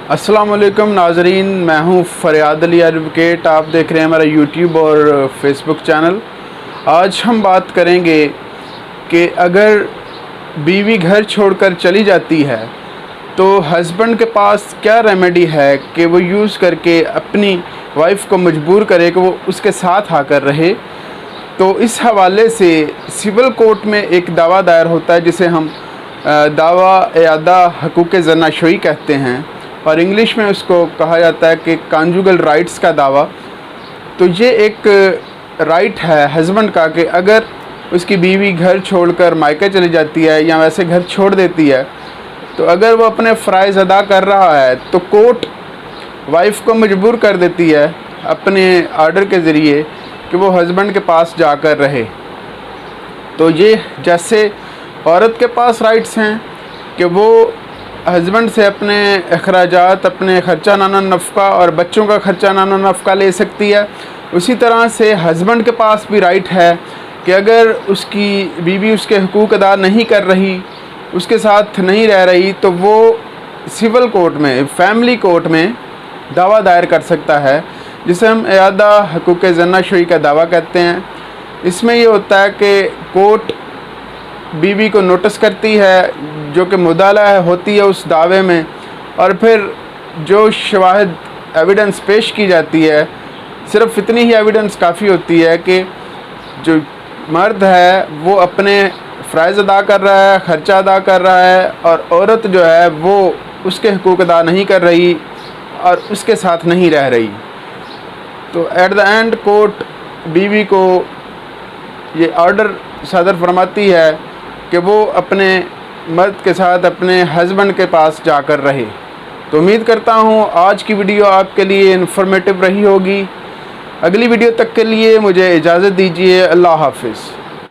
अस्सलाम वालेकुम नाजरीन, मैं हूं फ़रियाद अली एडवोकेट। आप देख रहे हैं हमारा यूट्यूब और फेसबुक चैनल। आज हम बात करेंगे कि अगर बीवी घर छोड़कर चली जाती है तो हस्बैंड के पास क्या रेमेडी है कि वो यूज़ करके अपनी वाइफ को मजबूर करे कि वो उसके साथ आकर रहे। तो इस हवाले से सिविल कोर्ट में एक दावा दायर होता है जिसे हम दावा एयादा हकूक़ ज़नाशोई कहते हैं, और इंग्लिश में उसको कहा जाता है कि कॉन्जुगल राइट्स का दावा। तो ये एक राइट है हस्बैंड का कि अगर उसकी बीवी घर छोड़कर मायके चली जाती है या वैसे घर छोड़ देती है, तो अगर वो अपने फ़राइज़ अदा कर रहा है तो कोर्ट वाइफ को मजबूर कर देती है अपने आर्डर के ज़रिए कि वो हस्बैंड के पास जाकर रहे। तो ये जैसे औरत के पास राइट्स हैं कि वो हस्बैंड से अपने अखराजात, अपने ख़र्चा नाना नफ़का और बच्चों का ख़र्चा नाना नफ़का ले सकती है, उसी तरह से हस्बैंड के पास भी राइट है कि अगर उसकी बीवी उसके हुकूक अदा नहीं कर रही, उसके साथ नहीं रह रही, तो वो सिविल कोर्ट में, फैमिली कोर्ट में दावा दायर कर सकता है, जिसे हम एयादा हकूक़ ज़नाशोई का दावा कहते हैं। इसमें ये होता है कि कोर्ट बीवी को नोटिस करती है जो कि मुदाला होती है उस दावे में, और फिर जो शवाहिद एविडेंस पेश की जाती है, सिर्फ इतनी ही एविडेंस काफ़ी होती है कि जो मर्द है वो अपने फ़राइज़ अदा कर रहा है, ख़र्चा अदा कर रहा है, और औरत जो है वो उसके हुकूक अदा नहीं कर रही और उसके साथ नहीं रह रही। तो एट द एंड कोर्ट बीवी को ये ऑर्डर सदर फरमाती है कि वो अपने मर्द के साथ अपने हस्बैंड के पास जाकर रहे। तो उम्मीद करता हूँ आज की वीडियो आपके लिए इन्फॉर्मेटिव रही होगी। अगली वीडियो तक के लिए मुझे इजाज़त दीजिए। अल्लाह हाफ़िज़।